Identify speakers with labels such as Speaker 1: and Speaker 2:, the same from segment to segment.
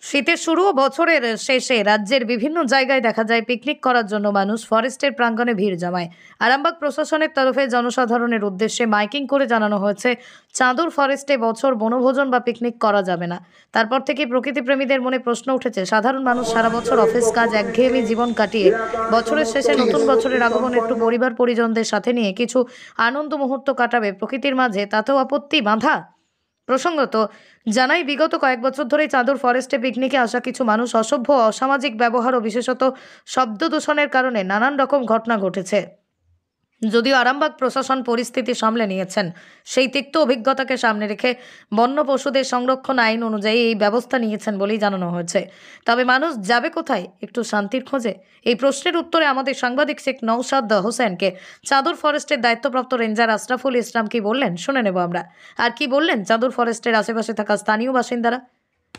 Speaker 1: শীতের শুরু ও বছরের শেষে রাজ্যের বিভিন্ন জায়গায় দেখা যায় পিকনিক করার জন্য মানুষ ফরেস্টের প্রাঙ্গণে ভিড় জমায়। আরামবাগ প্রশাসনের তরফে জনসাধারণের উদ্দেশ্যে মাইকিং করে জানানো হয়েছে, চাঁদুর ফরেস্টে বছর বনভোজন বা পিকনিক করা যাবে না। তারপর থেকে প্রকৃতিপ্রেমীদের মনে প্রশ্ন উঠেছে, সাধারণ মানুষ সারা বছর অফিস কাজ একঘেয়েমি জীবন কাটিয়ে বছরের শেষে নতুন বছরের আগমন একটু পরিবার পরিজনদের সাথে নিয়ে কিছু আনন্দ মুহূর্ত কাটাবে প্রকৃতির মাঝে, তাতেও আপত্তি বাঁধা। প্রসঙ্গত জানাই, বিগত কয়েক বছর ধরেই চাঁদুর ফরেস্টে পিকনিকে আসা কিছু মানুষ অসভ্য অসামাজিক ব্যবহার ও বিশেষত শব্দ দূষণের কারণে নানান রকম ঘটনা ঘটেছে। যদিও আরামবাগ প্রশাসন পরিস্থিতি সামলে নিয়েছেন, সেই তিক্ত অভিজ্ঞতাকে সামনে রেখে বন্য পশুদের সংরক্ষণ আইন অনুযায়ী এই ব্যবস্থা নিয়েছেন বলেই জানানো হয়েছে। তবে মানুষ যাবে কোথায় একটু শান্তির খোঁজে? এই প্রশ্নের উত্তরে আমাদের সাংবাদিক শেখ নওশাদ হোসেনকে চাঁদুর ফরেস্টের দায়িত্বপ্রাপ্ত রেঞ্জার আশরাফুল ইসলাম কি বললেন শুনে নেব আমরা। আর কি বললেন চাঁদুর ফরেস্টের আশেপাশে থাকা স্থানীয় বাসিন্দারা।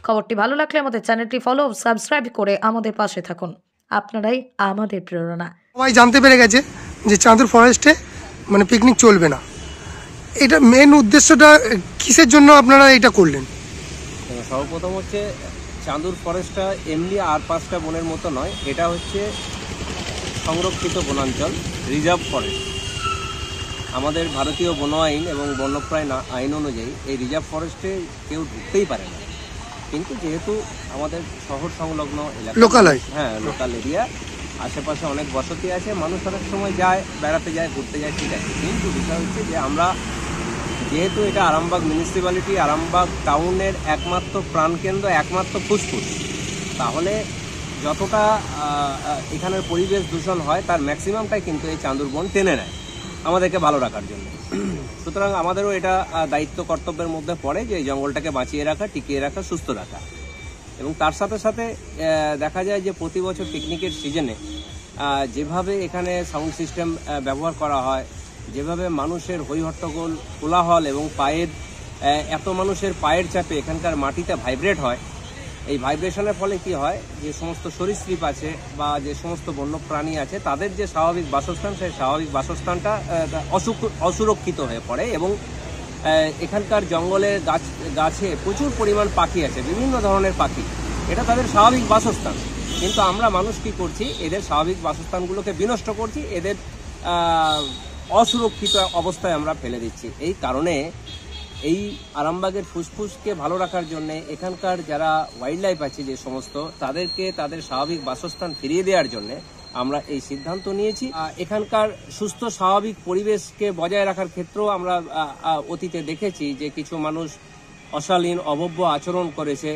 Speaker 1: খবরটি ভালো লাগলে আমাদের চ্যানেলটি ফলো ও সাবস্ক্রাইব করে আমাদের পাশে থাকুন। আপনারাই আমাদের প্রেরণা।
Speaker 2: সবাই জানতে পেরে গেছে যে চাঁদুর ফরেস্টে পিকনিক চলবে না। এটা মেন উদ্দেশ্যটা কিসের জন্য আপনারা এটা করলেন?
Speaker 3: সর্বপ্রথম হচ্ছে চাঁদুর ফরেস্টটা এমনি আর 5টা বনের মতো নয়, এটা হচ্ছে সংরক্ষিত বনাঞ্চল, রিজার্ভ ফরেস্ট। আমাদের ভারতীয় বন আইন এবং বন্যপ্রায় আইন অনুযায়ী এই রিজার্ভ ফরেস্টে কেউ ঢুকতেই পারে না। কিন্তু যেহেতু আমাদের শহর সংলগ্ন এলাকা, লোকাল এরিয়া, আশেপাশে অনেক বসতি আছে, মানুষ অনেক সময় যায়, বেড়াতে যায়, ঘুরতে যায়, ঠিক আছে। কিন্তু বিষয় হচ্ছে যে আমরা যেহেতু এটা আরামবাগ মিউনিসিপ্যালিটি, আরামবাগ টাউনের একমাত্র প্রাণকেন্দ্র, একমাত্র ফুসফুস, তাহলে যতটা এখানের পরিবেশ দূষণ হয় তার ম্যাক্সিমামটাই কিন্তু এই চাঁদুর বন টেনে নেয় আমাদেরকে ভালো রাখার জন্য। সুতরাং আমাদেরও এটা দায়িত্ব কর্তব্যের মধ্যে পড়ে যে এই জঙ্গলটাকে বাঁচিয়ে রাখা, টিকিয়ে রাখা, সুস্থ রাখা। এবং তার সাথে সাথে দেখা যায় যে প্রতি বছর পিকনিকের সিজনে যেভাবে এখানে সাউন্ড সিস্টেম ব্যবহার করা হয়, যেভাবে মানুষের হইহট্টগোল, কোলাহল এবং এত মানুষের পায়ের চাপে এখানকার মাটিতে ভাইব্রেট হয়, এই ভাইব্রেশনের ফলে কি হয়, যে সমস্ত সরীসৃপ আছে বা যে সমস্ত বন্য প্রাণী আছে তাদের যে স্বাভাবিক বাসস্থান, সেই স্বাভাবিক বাসস্থানটা অসুরক্ষিত হয়ে পড়ে। এবং এখানকার জঙ্গলের গাছে প্রচুর পরিমাণ পাখি আছে, বিভিন্ন ধরনের পাখি, এটা তাদের স্বাভাবিক বাসস্থান। কিন্তু আমরা মানুষ কি করছি, এদের স্বাভাবিক বাসস্থানগুলোকে বিনষ্ট করছি, এদের অসুরক্ষিত অবস্থায় আমরা ফেলে দিচ্ছি। এই কারণে এই আরামবাগের ফুসফুসকে ভালো রাখার জন্য এখানকার যারা ওয়াইল্ড লাইফ আছে যে সমস্ত, তাদেরকে তাদের স্বাভাবিক বাসস্থান ফিরিয়ে দেওয়ার জন্য আমরা এই সিদ্ধান্ত নিয়েছি। এখানকার সুস্থ স্বাভাবিক পরিবেশকে বজায় রাখার ক্ষেত্রেও আমরা অতীতে দেখেছি যে কিছু মানুষ অশালীন অভব্য আচরণ করেছে,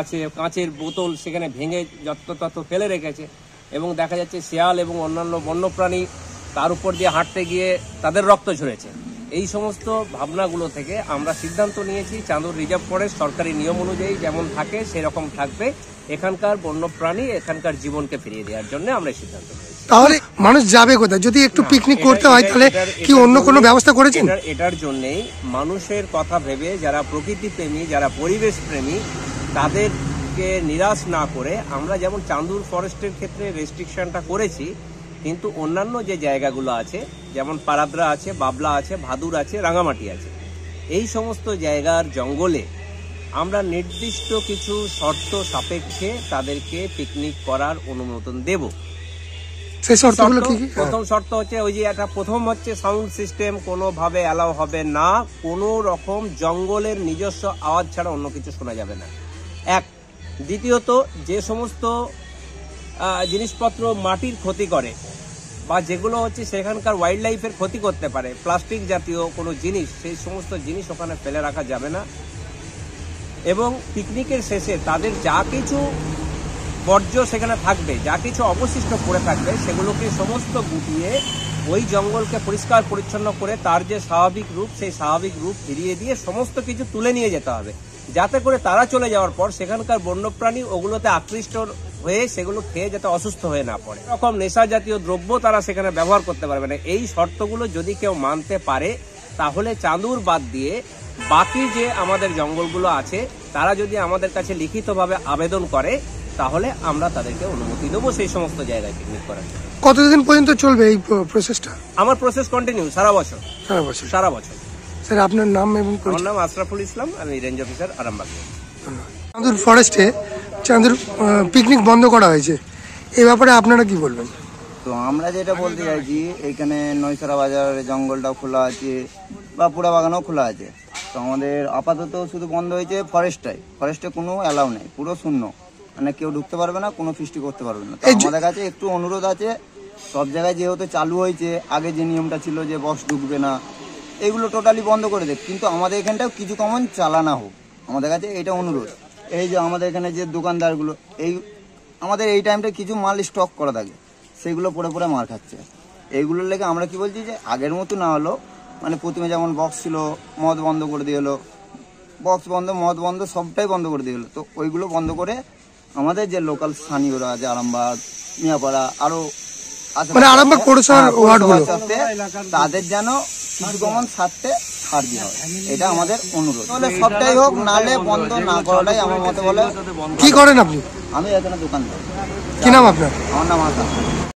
Speaker 3: আছে, কাঁচের বোতল সেখানে ভেঙে যত্রতত্র ফেলে রেখেছে, এবং দেখা যাচ্ছে শিয়াল এবং অন্যান্য বন্যপ্রাণী তার উপর দিয়ে হাঁটতে গিয়ে তাদের রক্ত ঝরেছে। এই সমস্ত ভাবনাগুলো থেকে আমরা সিদ্ধান্ত নিয়েছি চাঁদুর রিজার্ভ ফরেস্ট সরকারি নিয়ম অনুযায়ী যেমন থাকে সেরকম থাকবে, এখানকার বন্যপ্রাণী, এখানকার জীবনকে ফিরিয়ে দেওয়ার জন্য আমরা সিদ্ধান্ত নিয়েছি।
Speaker 2: তাহলে মানুষ যাবে কোথায় যদি একটু পিকনিক করতে হয়? তাহলে কি অন্য কোনো ব্যবস্থা করেছেন?
Speaker 3: এটার জন্যই মানুষের কথা ভেবে, যারা প্রকৃতি প্রেমী, যারা পরিবেশ প্রেমী, তাদেরকে নিরাশ না করে আমরা যেমন চাঁদুর ফরেস্টের ক্ষেত্রে রেস্ট্রিকশনটা করেছি, কিন্তু অন্যান্য যে জায়গাগুলো আছে যেমন পারাদ্রা আছে, বাবলা আছে, ভাদুর আছে, রাঙামাটি আছে, এই সমস্ত জায়গার জঙ্গলে আমরা নির্দিষ্ট কিছু শর্ত সাপেক্ষে তাদেরকে পিকনিক করার অনুমোদন দেব। প্রথম শর্ত হচ্ছে ওই যে একটা, প্রথম হচ্ছে সাউন্ড সিস্টেম কোনোভাবে অ্যালাউ হবে না, কোনো রকম জঙ্গলের নিজস্ব আওয়াজ ছাড়া অন্য কিছু শোনা যাবে না, এক। দ্বিতীয়ত, যে সমস্ত জিনিসপত্র মাটির ক্ষতি করে বা যেগুলো হচ্ছে সেখানকার ওয়াইল্ড লাইফের ক্ষতি করতে পারে, প্লাস্টিক জাতীয় কোনো জিনিস, সেই সমস্ত জিনিস ওখানে ফেলে রাখা যাবে না। এবং পিকনিকের শেষে তাদের যা কিছু বর্জ্য সেখানে থাকবে, যা কিছু অবশিষ্ট পড়ে থাকবে, সেগুলোকে সমস্ত গুটিয়ে ওই জঙ্গলকে পরিষ্কার পরিচ্ছন্ন করে তার যে স্বাভাবিক রূপ, সেই স্বাভাবিক রূপ ফিরিয়ে দিয়ে সমস্ত কিছু তুলে নিয়ে যেতে হবে, যাতে করে তারা চলে যাওয়ার পর সেখানকার বন্যপ্রাণী ওগুলোতে আকৃষ্ট হয়ে সেগুলো খেয়ে যাতে অসুস্থ হয়ে না পড়ে। এরকম নেশা জাতীয় দ্রব্য তারা সেখানে ব্যবহার করতে পারবে না। এই শর্তগুলো যদি কেউ মানতে পারে, তাহলে চাঁদুর বাদ দিয়ে বাকি যে আমাদের জঙ্গলগুলো আছে, তারা যদি আমাদের কাছে লিখিতভাবে আবেদন করে, তাহলে আমরা তাদেরকে অনুমতি দেবো সেই সমস্ত জায়গায় পিকনিক করার।
Speaker 2: কতদিন পর্যন্ত চলবে এই প্রসেসটা?
Speaker 3: আমার প্রসেস কন্টিনিউ সারা বছর। সারা বছর।
Speaker 2: স্যার আপনার নাম এবং?
Speaker 3: আমার নাম আশরাফুল ইসলাম, আমি রেঞ্জ অফিসার আরামবাগ।
Speaker 2: ধন্যবাদ। চাঁদুর ফরেস্টে চাঁদুর পিকনিক বন্ধ করা হয়েছে, এই ব্যাপারে আপনারা কি বলবেন?
Speaker 4: তো আমরা যেটা বলতে চাইছি, এখানে নয়সরা বাজার জঙ্গলটাও খোলা আছে বা পুরা বাগানও খোলা আছে। তো আমাদের আপাতত শুধু বন্ধ হয়েছে ফরেস্টে কোনো অ্যালাউ নেই, পুরো শূন্য, মানে কেউ ঢুকতে পারবে না, কোনো ফিস্টি করতে পারবে না। তো আমাদের কাছে একটু অনুরোধ আছে, সব জায়গায় যেহেতু চালু হয়েছে, আগে যে নিয়মটা ছিল যে বক্স ঢুকবে না, এগুলো টোটালি বন্ধ করে দেয়, কিন্তু আমাদের এখানটাও কিছু কমন চালানো হোক, আমাদের কাছে এটা অনুরোধ। এই যে আমাদের এখানে যে দোকানদারগুলো, আমাদের এই টাইমটা কিছু মাল স্টক করা থাকে, সেগুলো পরে পরে মার খাচ্ছে। এইগুলোর লেগে আমরা কি বলছি যে আগের মতো না হলো, মানে প্রথমে যেমন বক্স ছিল, মদ বন্ধ করে দিয়ে হলো, বক্স বন্ধ, মদ বন্ধ, সবটাই বন্ধ করে দিয়ে হলো। তো ওইগুলো বন্ধ করে আমাদের যে লোকাল স্থানীয়রা আছে, আরামবাগ, মিয়াপাড়া, আরো
Speaker 2: মানে আরামবাগ পৌরসভার ওয়ার্ডগুলো,
Speaker 4: তাদের যেন কিছু কমন ছাড়তে ছাড় দেওয়া হয়, এটা আমাদের অনুরোধ। তাহলে সবটাই হোক, নালে বন্ধ না করাটাই আমার মতে বলে।
Speaker 2: কি করেন আপনি?
Speaker 4: আমি এখানে দোকান করি।
Speaker 2: কি নাম আপনার?
Speaker 4: আমার নাম আসাম।